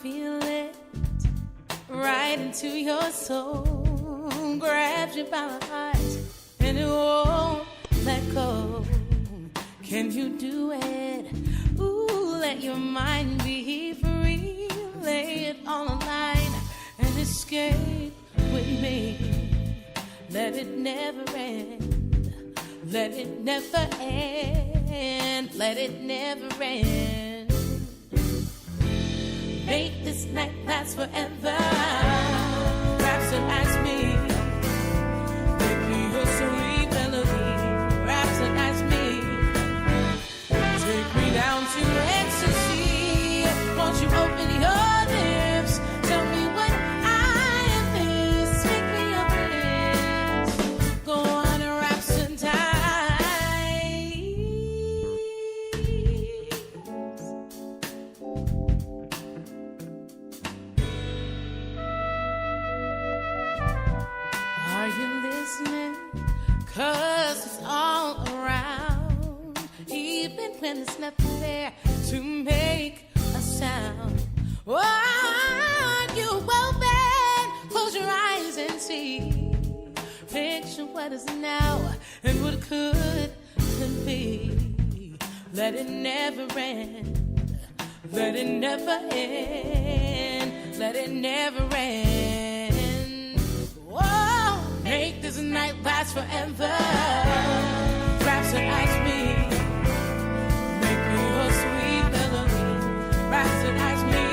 feel it right into your soul. Grabs you by the heart and it won't let go. Can you do it? Ooh, let your mind be free. Lay it on the line and escape with me. Let it never end. Let it never end. Let it never end. Make this night last forever. Rhapsodize me. Make me your sweet melody. Rhapsodize me. Take me down to ecstasy. Won't you open your lips? Tell me what I miss. Make me your bliss. Go on and rhapsodize. Are you listening? 'Cause it's all around, even when it's nothing there to make a sound. Oh, you open, close your eyes and see. Picture what is now and what could be. Let it never end. Let it never end. Let it never end. Whoa, make this night last forever. Rhapsodize me. Make me your sweet melody. Rhapsodize me.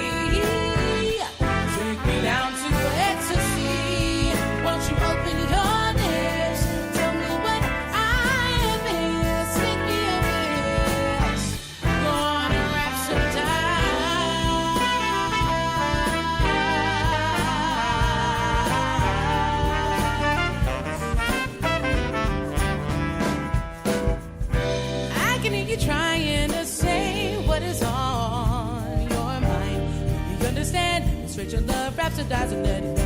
Take me down to ecstasy. Won't you open your lips? Tell me what I miss. Make me a wish. Go on and I can hear you trying to say what is on your mind. You understand? Straight your love, rhapsodize and let it go.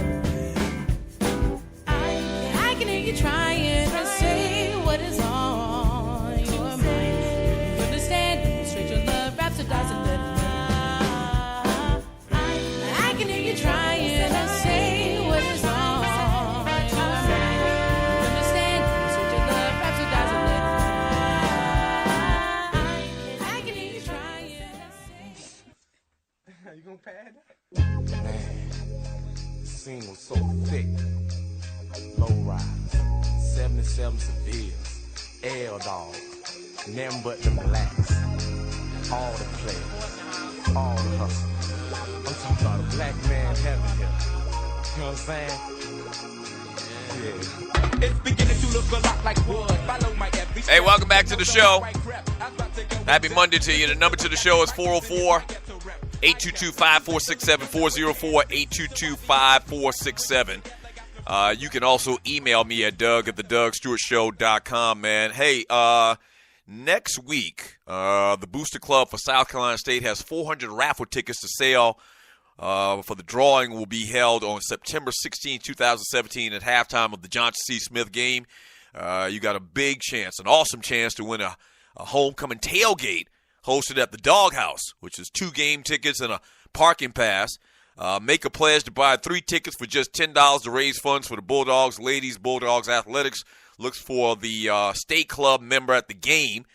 I can hear you trying to say what is on your mind. You understand? Straight your love, rhapsodize and let it go. I can hear you trying to say what is on your mind. You understand? Straight your love, rhapsodize and let it go. I can hear you trying to say. You gonna pad that? Man, the scene was so thick. Low rise, 77 Sevilles, L-Dog, nothing but them blacks. All the players, all the hustle. I'm talking about a black man heaven here. You know what I'm saying? Yeah. It's beginning to look a lot like wood. Follow my every Hey, welcome back to the show. Happy Monday to you. The number to the show is 404-822-5467, 404-822-5467. You can also email me at doug@thedougstewartshow.com, man. Hey, next week, the Booster Club for South Carolina State has 400 raffle tickets to sell. For the drawing will be held on September 16, 2017 at halftime of the Johnson C. Smith game. You got a big chance, an awesome chance to win a homecoming tailgate hosted at the Doghouse, which is 2 game tickets and a parking pass. Make a pledge to buy 3 tickets for just $10 to raise funds for the Bulldogs. Ladies Bulldogs Athletics looks for the state club member at the game,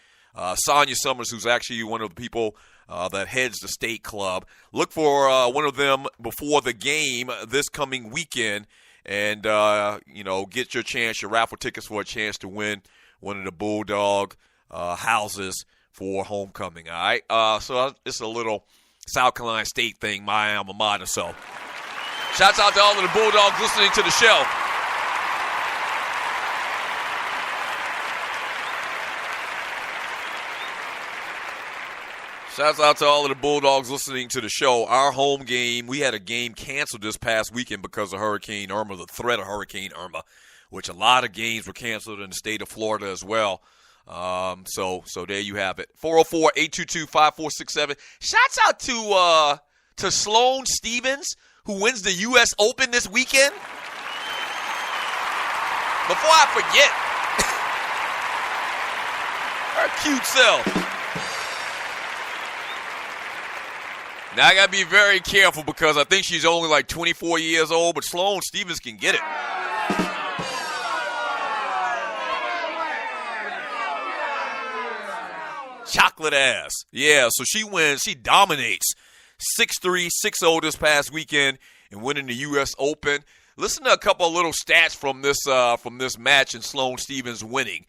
Sonia Summers, who's actually one of the people that heads the state club. Look for one of them before the game this coming weekend, and get your chance, your raffle tickets for a chance to win one of the Bulldog houses for homecoming. All right, so it's a little South Carolina State thing, my alma mater. So, shouts out to all of the Bulldogs listening to the show. Shouts out to all of the Bulldogs listening to the show. Our home game, we had a game canceled this past weekend because of Hurricane Irma, the threat of Hurricane Irma, which a lot of games were canceled in the state of Florida as well. So there you have it. 404-822-5467. Shouts out to Sloane Stevens, who wins the U.S. Open this weekend. Before I forget, her cute self. Now I got to be very careful because I think she's only like 24 years old, but Sloane Stephens can get it. Chocolate ass. Yeah, so she wins. She dominates 6-3, 6-0 this past weekend and winning the U.S. Open. Listen to a couple of little stats from this match and Sloane Stephens winning.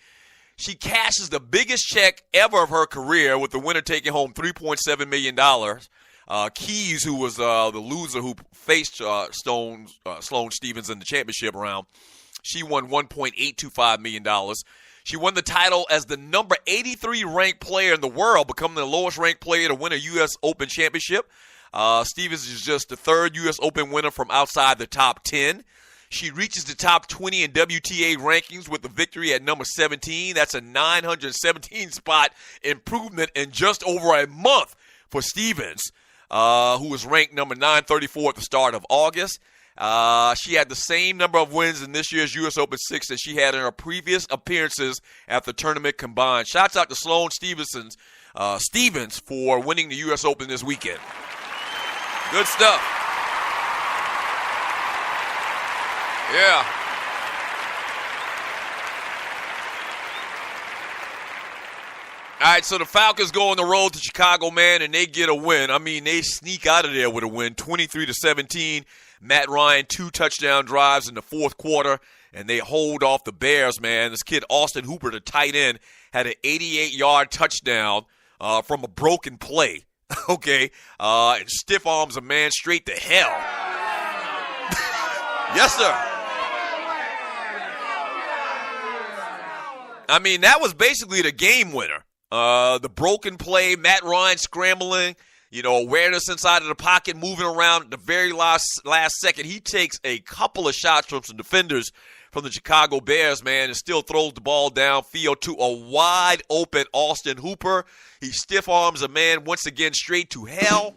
She cashes the biggest check ever of her career with the winner taking home $3.7 million. Keys, who was the loser who faced Sloane Stephens in the championship round, she won $1.825 million. She won the title as the number 83 ranked player in the world, becoming the lowest ranked player to win a U.S. Open championship. Stephens is just the third U.S. Open winner from outside the top 10. She reaches the top 20 in WTA rankings with the victory at number 17. That's a 917 spot improvement in just over a month for Stephens, who was ranked number 934 at the start of August. She had the same number of wins in this year's U.S. Open 6 that she had in her previous appearances at the tournament combined. Shouts out to Sloane Stephens for winning the U.S. Open this weekend. Good stuff. Yeah. All right, so the Falcons go on the road to Chicago, man, and they get a win. I mean, they sneak out of there with a win, 23-17. Matt Ryan, 2 touchdown drives in the fourth quarter, and they hold off the Bears, man. This kid, Austin Hooper, the tight end, had an 88-yard touchdown from a broken play, okay? And stiff arms a man straight to hell. Yes, sir. I mean, that was basically the game winner. The broken play, Matt Ryan scrambling, awareness inside of the pocket, moving around at the very last second. He takes a couple of shots from some defenders from the Chicago Bears, man, and still throws the ball downfield to a wide open Austin Hooper. He stiff arms a man once again straight to hell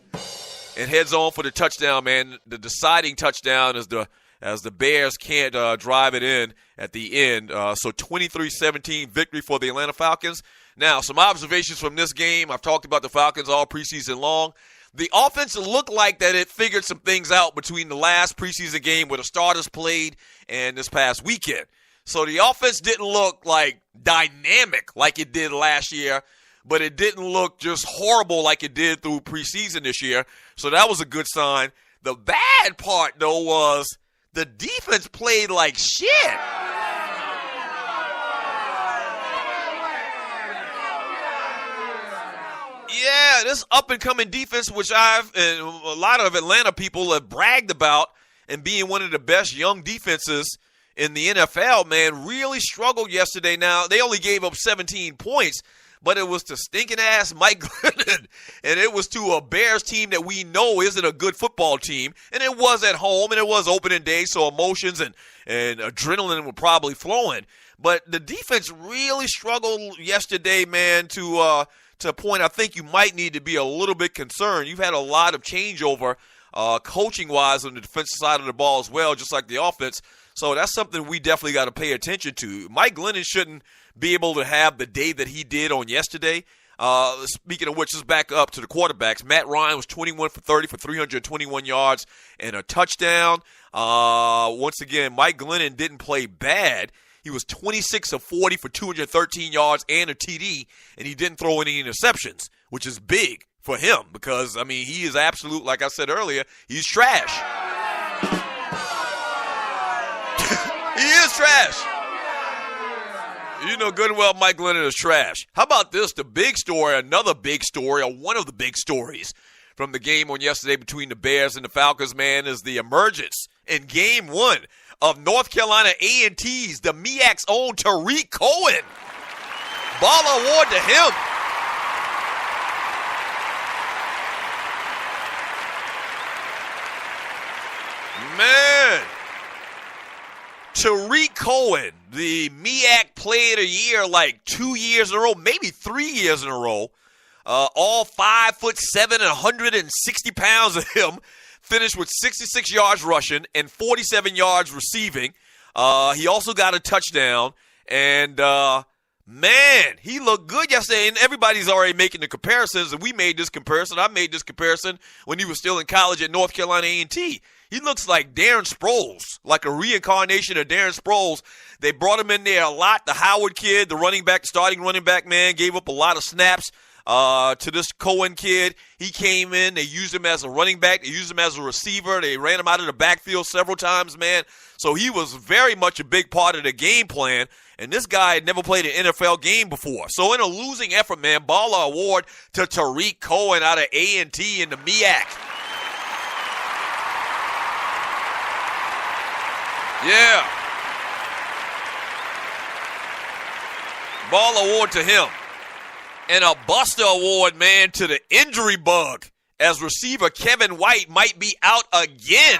and heads on for the touchdown, man. The deciding touchdown as the Bears can't drive it in at the end. So 23-17 victory for the Atlanta Falcons. Now, some observations from this game. I've talked about the Falcons all preseason long. The offense looked like that it figured some things out between the last preseason game where the starters played and this past weekend. So the offense didn't look like dynamic like it did last year, but it didn't look just horrible like it did through preseason this year. So that was a good sign. The bad part, though, was the defense played like shit. Yeah, this up-and-coming defense, which and a lot of Atlanta people have bragged about and being one of the best young defenses in the NFL, man, really struggled yesterday. Now, they only gave up 17 points, but it was to stinking-ass Mike Glennon, and it was to a Bears team that we know isn't a good football team, and it was at home, and it was opening day, so emotions and adrenaline were probably flowing. But the defense really struggled yesterday, man, to a point I think you might need to be a little bit concerned. You've had a lot of changeover coaching-wise on the defensive side of the ball as well, just like the offense. So that's something we definitely got to pay attention to. Mike Glennon shouldn't be able to have the day that he did on yesterday. Speaking of which, let's back up to the quarterbacks. Matt Ryan was 21 for 30 for 321 yards and a touchdown. Once again, Mike Glennon didn't play bad. He was 26 of 40 for 213 yards and a TD, and he didn't throw any interceptions, which is big for him because, I mean, he is absolute, like I said earlier, he's trash. He is trash. You know good and well Mike Glennon is trash. How about this? The big story, another big story, or one of the big stories from the game on yesterday between the Bears and the Falcons, man, is the emergence in Game 1 of North Carolina A&T's, the MEAC's own Tariq Cohen. Baller award to him. Man. Tariq Cohen, the MEAC Player of the Year like 2 years in a row, maybe 3 years in a row. All 5'7" and 160 pounds of him. Finished with 66 yards rushing and 47 yards receiving. He also got a touchdown. And Man, he looked good yesterday, and everybody's already making the comparisons, and we made this comparison. I made this comparison when he was still in college at North Carolina A&T. He looks like Darren Sproles, like a reincarnation of Darren Sproles. They brought him in there a lot. The Howard kid, the running back, starting running back, man, gave up a lot of snaps to this Cohen kid. He came in. They used him as a running back. They used him as a receiver. They ran him out of the backfield several times, man. So he was very much a big part of the game plan. And this guy had never played an NFL game before. So in a losing effort, man, baller award to Tariq Cohen out of A&T in the MEAC. Yeah. Ball award to him. And a Buster award, man, to the injury bug, as receiver Kevin White might be out again.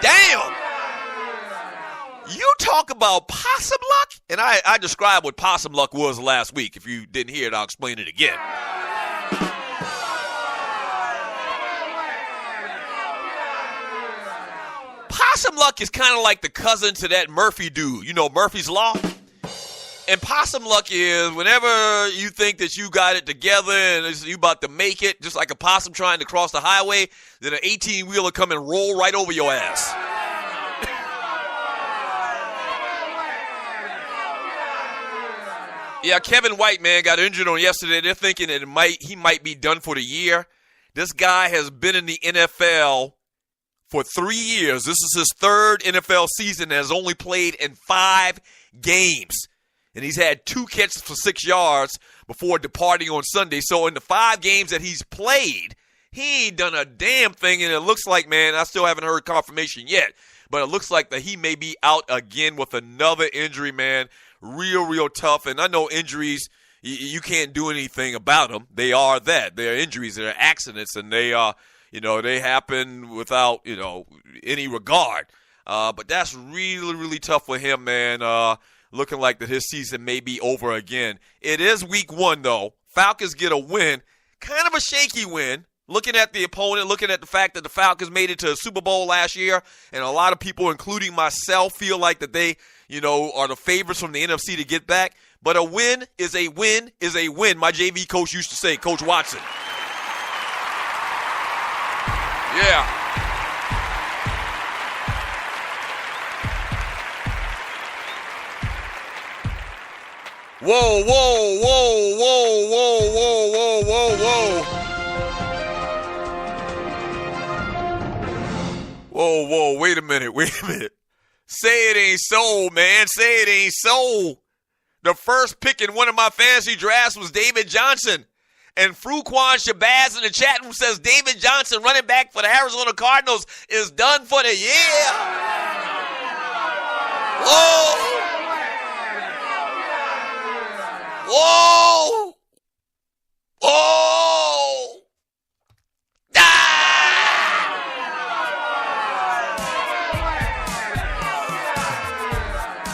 Damn. You talk about possum luck? And I described what possum luck was last week. If you didn't hear it, I'll explain it again. Possum luck is kind of like the cousin to that Murphy dude. You know Murphy's Law? And possum luck is whenever you think that you got it together and you about to make it, just like a possum trying to cross the highway, then an 18-wheeler come and roll right over your ass. Yeah, Kevin White, man, got injured on yesterday. They're thinking that he might be done for the year. This guy has been in the NFL for 3 years. This is his third NFL season and has only played in 5 games. And he's had 2 catches for 6 yards before departing on Sunday. So in the 5 games that he's played, he ain't done a damn thing. And it looks like, man, I still haven't heard confirmation yet, but it looks like that he may be out again with another injury, man. Real tough. And I know injuries, you can't do anything about them. They are that. They're injuries. They're accidents. And they are, they happen without, any regard. But that's really tough for him, man. Looking like that his season may be over again. It is week 1, though. Falcons get a win. Kind of a shaky win. Looking at the opponent, looking at the fact that the Falcons made it to a Super Bowl last year, and a lot of people, including myself, feel like that they, are the favorites from the NFC to get back. But a win is a win is a win. My JV coach used to say, Coach Watson. Yeah. Whoa. Whoa, wait a minute. Say it ain't so, man. Say it ain't so. The first pick in one of my fantasy drafts was David Johnson. And Fruquan Shabazz in the chat room says David Johnson, running back for the Arizona Cardinals, is done for the year. Whoa.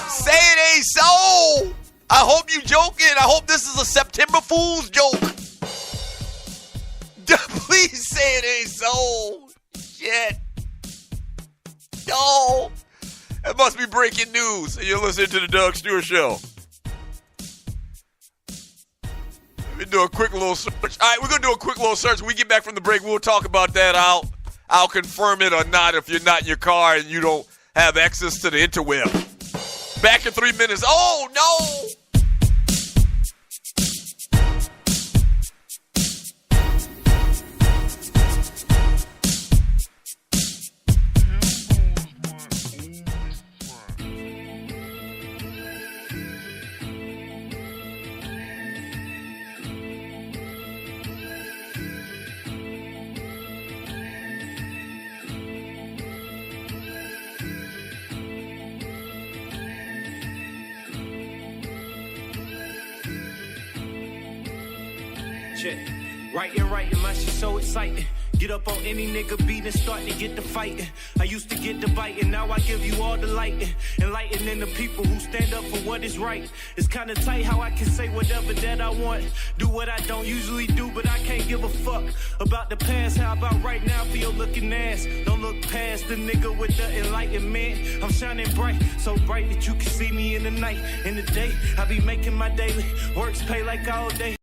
Say it ain't so. I hope you joking. I hope this is a September Fool's joke. Please say it ain't so. Shit. No. That must be breaking news. And you're listening to the Doug Stewart Show. Let me do a quick little search. All right, we're going to do a quick little search. When we get back from the break, we'll talk about that. I'll confirm it or not if you're not in your car and you don't have access to the interweb. Back in 3 minutes. Oh, no. Writing, my shit so exciting. Get up on any nigga beat and start to get the fighting. I used to get the biting, now I give you all the lighting. Enlightening the people who stand up for what is right. It's kinda tight how I can say whatever that I want. Do what I don't usually do, but I can't give a fuck about the past. How about right now for your looking ass? Don't look past the nigga with the enlightenment. I'm shining bright, so bright that you can see me in the night. In the day, I be making my daily works pay like all day.